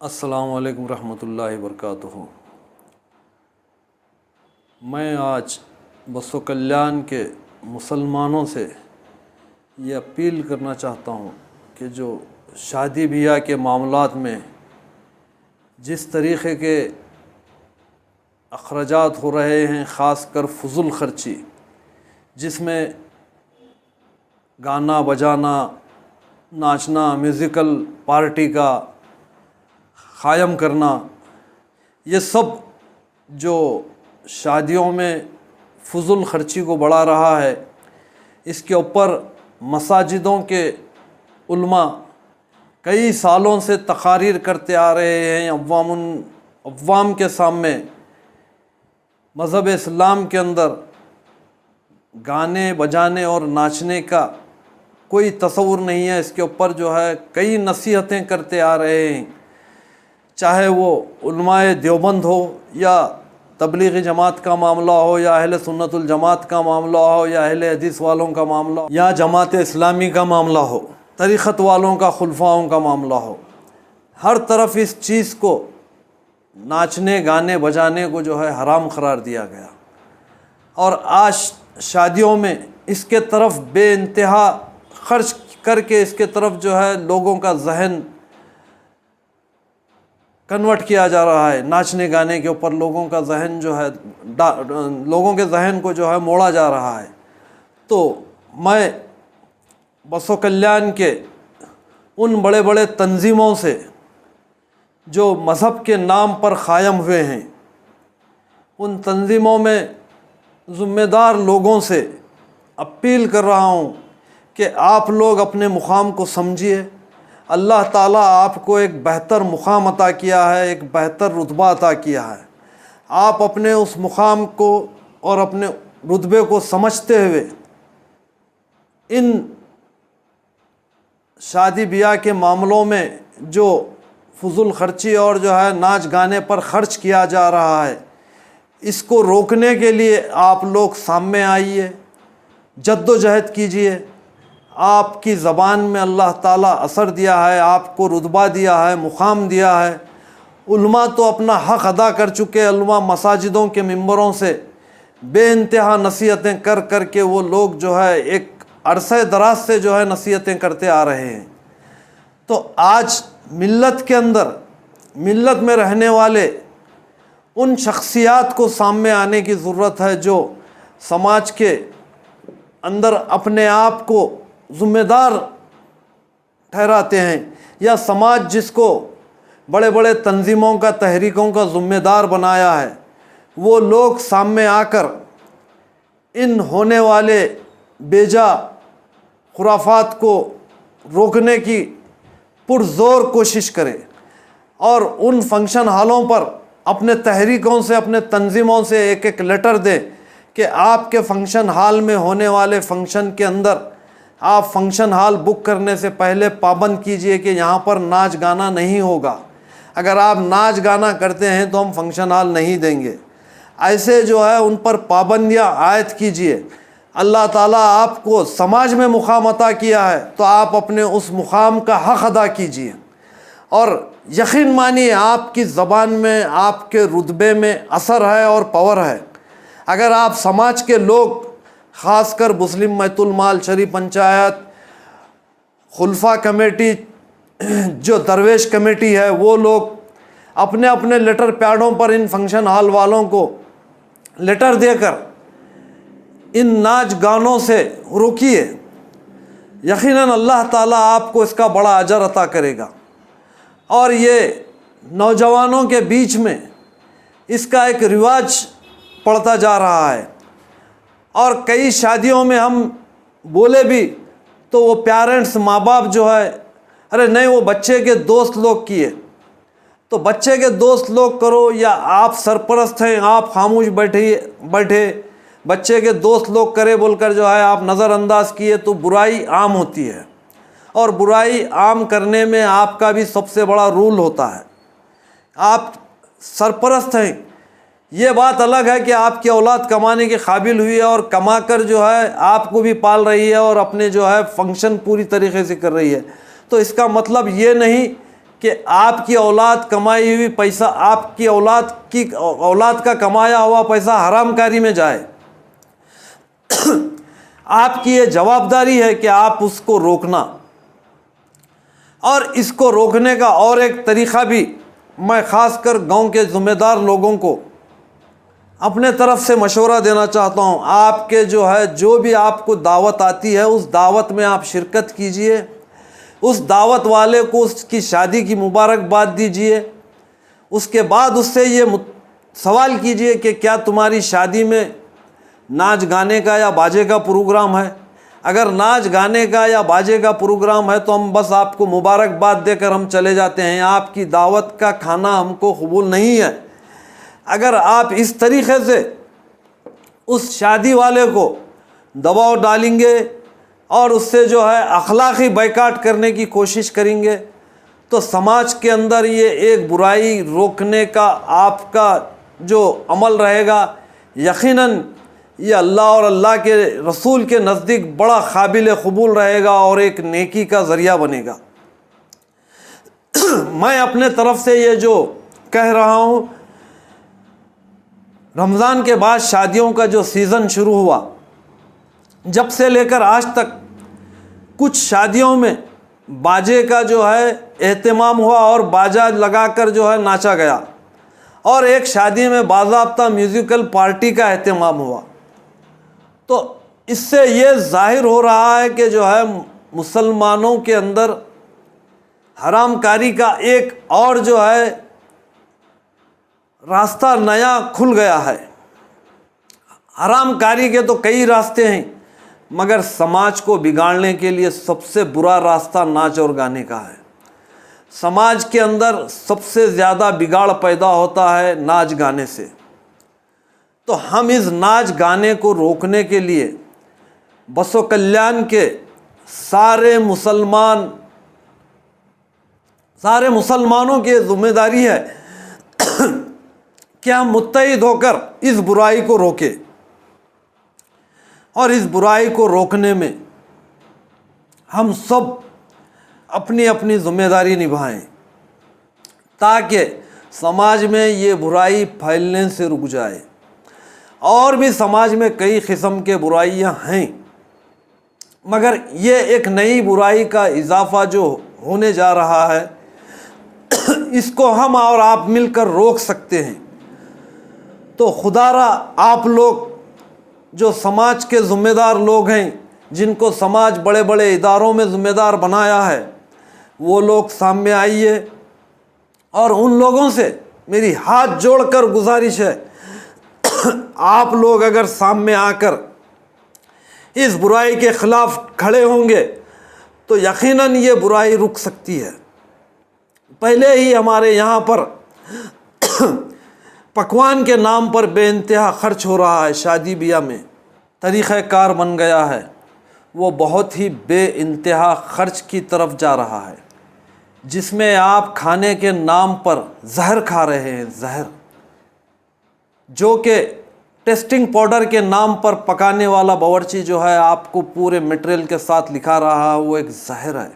अस्सलामु अलैकुम रहमतुल्लाहि वबरकातुहू। मैं आज बसो कल्याण के मुसलमानों से ये अपील करना चाहता हूँ कि जो शादी ब्याह के मामलात में जिस तरीक़े के अखराजात हो रहे हैं, ख़ास कर फजूल ख़र्ची, जिसमें गाना बजाना, नाचना, म्यूज़िकल पार्टी का क़ायम करना, ये सब जो शादियों में फजूल ख़र्ची को बढ़ा रहा है, इसके ऊपर मसाजिदों के उलमा कई सालों से तक़ारीर करते आ रहे हैं। अव्वाम के सामने मज़हब इस्लाम के अंदर गाने बजाने और नाचने का कोई तस्वुर नहीं है। इसके ऊपर जो है कई नसीहतें करते आ रहे हैं, चाहे वो उलमाए देवबंद हो या तबलीगी जमात का मामला हो या अहले सुन्नतुल जमात का मामला हो या अहले हदीस वालों का मामला हो या जमात इस्लामी का मामला हो, तरीक़त वालों का, खुलफाओं का मामला हो, हर तरफ इस चीज़ को, नाचने गाने बजाने को जो है हराम करार दिया गया। और आज शादियों में इसके तरफ बेइंतहा ख़र्च करके इसके तरफ जो है लोगों का जहन कन्वर्ट किया जा रहा है। नाचने गाने के ऊपर लोगों का जहन जो है लोगों के जहन को जो है मोड़ा जा रहा है। तो मैं बसो कल्याण के उन बड़े बड़े तंजीमों से जो मज़हब के नाम पर क़ायम हुए हैं, उन तंजीमों में ज़िम्मेदार लोगों से अपील कर रहा हूँ कि आप लोग अपने मुक़ाम को समझिए। अल्लाह ताला आपको एक बेहतर मुक़ाम अता किया है, एक बेहतर रुतबा अता किया है। आप अपने उस मुक़ाम को और अपने रुतबे को समझते हुए इन शादी ब्याह के मामलों में जो फजूल ख़र्ची और जो है नाच गाने पर ख़र्च किया जा रहा है, इसको रोकने के लिए आप लोग सामने आइए, जद्दोजहद कीजिए। आपकी ज़बान में अल्लाह ताला असर दिया है, आपको रुतबा दिया है, मुक़ाम दिया है। उलमा तो अपना हक़ अदा कर चुके। उलमा मसाजिदों के मिंबरों से बेइंतहा नसीहतें कर कर के वो लोग जो है एक अरसे दराज से जो है नसीहतें करते आ रहे हैं। तो आज मिल्लत के अंदर, मिल्लत में रहने वाले उन शख्सियात को सामने आने की ज़रूरत है जो समाज के अंदर अपने आप को ज़िम्मेदार ठहराते हैं, या समाज जिसको बड़े बड़े तंजीमों का, तहरीकों का ज़िम्मेदार बनाया है, वो लोग सामने आकर इन होने वाले बेजा खुराफात को रोकने की पुरज़ोर कोशिश करें और उन फंक्शन हालों पर अपने तहरीकों से, अपने तंजीमों से एक एक लेटर दें कि आपके फंक्शन हाल में होने वाले फंक्शन के अंदर आप फंक्शन हाल बुक करने से पहले पाबंद कीजिए कि यहाँ पर नाच गाना नहीं होगा। अगर आप नाच गाना करते हैं तो हम फंक्शन हाल नहीं देंगे। ऐसे जो है उन पर पाबंदियाँ आयद कीजिए। अल्लाह ताला आपको समाज में मुक़ाम अता किया है तो आप अपने उस मुक़ाम का हक़ अदा कीजिए। और यकीन मानिए आपकी ज़बान में, आपके रुतबे में असर है और पावर है। अगर आप समाज के लोग, ख़ासकर मुस्लिम बैतुल माल शरीफ पंचायत, खुलफा कमेटी, जो दरवेश कमेटी है, वो लोग अपने अपने लेटर पैडों पर इन फंक्शन हॉल वालों को लेटर देकर इन नाच गानों से रोकिए। यकीनन अल्लाह ताला आपको इसका बड़ा अजर अता करेगा। और ये नौजवानों के बीच में इसका एक रिवाज पड़ता जा रहा है। और कई शादियों में हम बोले भी तो वो पेरेंट्स, माँ बाप जो है, अरे नहीं वो बच्चे के दोस्त लोग किए, तो बच्चे के दोस्त लोग करो, या आप सरपरस्त हैं, आप खामोश बैठे बच्चे के दोस्त लोग करे बोलकर जो है आप नज़रअंदाज किए, तो बुराई आम होती है। और बुराई आम करने में आपका भी सबसे बड़ा रूल होता है। आप सरपरस्त हैं, ये बात अलग है कि आपकी औलाद कमाने के काबिल हुई है और कमा कर जो है आपको भी पाल रही है और अपने जो है फंक्शन पूरी तरीके से कर रही है। तो इसका मतलब ये नहीं कि आपकी औलाद कमाई हुई पैसा, आपकी औलाद का कमाया हुआ पैसा हरामकारी में जाए। आपकी ये जवाबदारी है कि आप उसको रोकना। और इसको रोकने का और एक तरीक़ा भी मैं ख़ासकर गांव के ज़िम्मेदार लोगों को अपने तरफ से मशवरा देना चाहता हूं। आपके जो भी आपको दावत आती है, उस दावत में आप शिरकत कीजिए, उस दावत वाले को उसकी शादी की मुबारकबाद दीजिए। उसके बाद उससे ये सवाल कीजिए कि क्या तुम्हारी शादी में नाच गाने का या बाजे का प्रोग्राम है। अगर नाच गाने का या बाजे का प्रोग्राम है तो हम बस आपको मुबारकबाद देकर हम चले जाते हैं, आपकी दावत का खाना हमको कबूल नहीं है। अगर आप इस तरीक़े से उस शादी वाले को दबाव डालेंगे और उससे अखलाक़ी बायकाट करने की कोशिश करेंगे तो समाज के अंदर ये एक बुराई रोकने का आपका जो अमल रहेगा, यकीनन ये अल्लाह और अल्लाह के रसूल के नज़दीक बड़ा काबिल कबूल रहेगा और एक नेकी का ज़रिया बनेगा। मैं अपने तरफ से ये जो कह रहा हूँ, रमज़ान के बाद शादियों का जो सीज़न शुरू हुआ, जब से लेकर आज तक कुछ शादियों में बाजे का एहतमाम हुआ और बाजा लगाकर नाचा गया, और एक शादी में बाज़ाब्ता म्यूज़िकल पार्टी का एहतमाम हुआ। तो इससे ये ज़ाहिर हो रहा है कि मुसलमानों के अंदर हरामकारी का एक और रास्ता नया खुल गया है। हरामकारी के तो कई रास्ते हैं, मगर समाज को बिगाड़ने के लिए सबसे बुरा रास्ता नाच और गाने का है। समाज के अंदर सबसे ज़्यादा बिगाड़ पैदा होता है नाच गाने से। तो हम इस नाच गाने को रोकने के लिए बसो कल्याण के सारे मुसलमानों की जिम्मेदारी है कि हम मुत्तहिद होकर इस बुराई को रोकें, और इस बुराई को रोकने में हम सब अपनी अपनी जिम्मेदारी निभाएं, ताकि समाज में ये बुराई फैलने से रुक जाए। और भी समाज में कई किस्म के बुराइयां हैं, मगर ये एक नई बुराई का इजाफा जो होने जा रहा है, इसको हम और आप मिलकर रोक सकते हैं। तो खुदारा आप लोग जो समाज के ज़िम्मेदार लोग हैं, जिनको समाज बड़े बड़े इदारों में ज़िम्मेदार बनाया है, वो लोग सामने आइए। और उन लोगों से मेरी हाथ जोड़कर गुजारिश है, आप लोग अगर सामने आकर इस बुराई के ख़िलाफ़ खड़े होंगे तो यकीनन ये बुराई रुक सकती है। पहले ही हमारे यहाँ पर पकवान के नाम पर बेइंतहा ख़र्च हो रहा है। शादी ब्याह में तरीक़ाकार बन गया है, वो बहुत ही बेइंतहा ख़र्च की तरफ जा रहा है, जिसमें आप खाने के नाम पर जहर खा रहे हैं। जहर जो कि टेस्टिंग पाउडर के नाम पर पकाने वाला बावर्ची आपको पूरे मटेरियल के साथ लिखा रहा है, वो एक जहर है।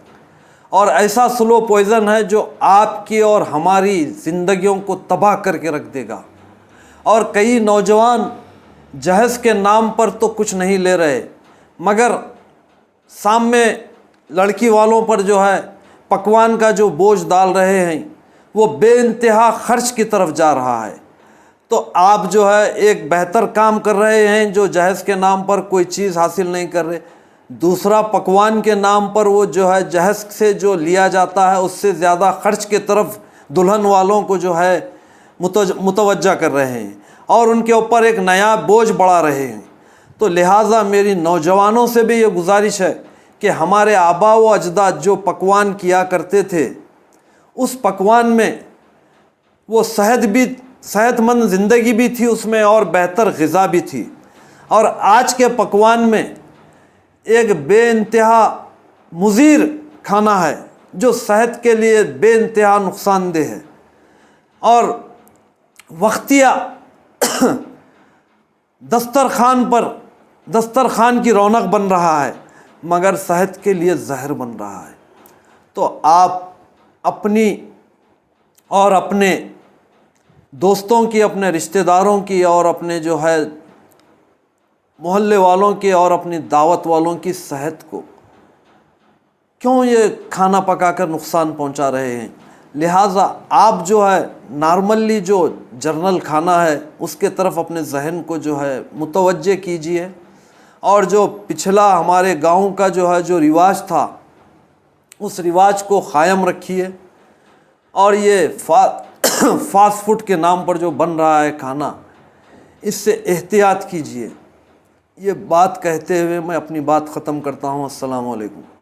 और ऐसा स्लो पॉइज़न है जो आपकी और हमारी ज़िंदगियों को तबाह करके रख देगा। और कई नौजवान जहेज़ के नाम पर तो कुछ नहीं ले रहे, मगर सामने लड़की वालों पर पकवान का जो बोझ डाल रहे हैं, वो बेइंतहा ख़र्च की तरफ जा रहा है। तो आप एक बेहतर काम कर रहे हैं, जो जहेज़ के नाम पर कोई चीज़ हासिल नहीं कर रहे। दूसरा, पकवान के नाम पर वो जहेज़ से जो लिया जाता है, उससे ज़्यादा ख़र्च की तरफ दुल्हन वालों को मुतवज्जा कर रहे हैं और उनके ऊपर एक नया बोझ बढ़ा रहे हैं। तो लिहाजा मेरी नौजवानों से भी ये गुजारिश है कि हमारे आबा व अजदाद जो पकवान किया करते थे, उस पकवान में वो सेहतमंद ज़िंदगी भी थी उसमें, और बेहतर ग़िज़ा भी थी। और आज के पकवान में एक बेइंतहा मुज़ीर खाना है जो सेहत के लिए बेइंतहा नुकसानदेह है। और वक्तिया दस्तरखान की रौनक बन रहा है, मगर सेहत के लिए जहर बन रहा है। तो आप अपनी और अपने दोस्तों की, अपने रिश्तेदारों की और अपने जो है मोहल्ले वालों की और अपनी दावत वालों की सेहत को क्यों ये खाना पकाकर नुकसान पहुंचा रहे हैं। लिहाजा आप जो है नॉर्मली जो जर्नल खाना है उसके तरफ अपने जहन को जो है मुतवज्जे कीजिए, और जो पिछला हमारे गांव का जो है जो रिवाज था उस रिवाज को क़ायम रखिए। और ये फास्ट फूड के नाम पर जो बन रहा है खाना, इससे एहतियात कीजिए। ये बात कहते हुए मैं अपनी बात ख़त्म करता हूँ। अस्सलाम वालेकुम।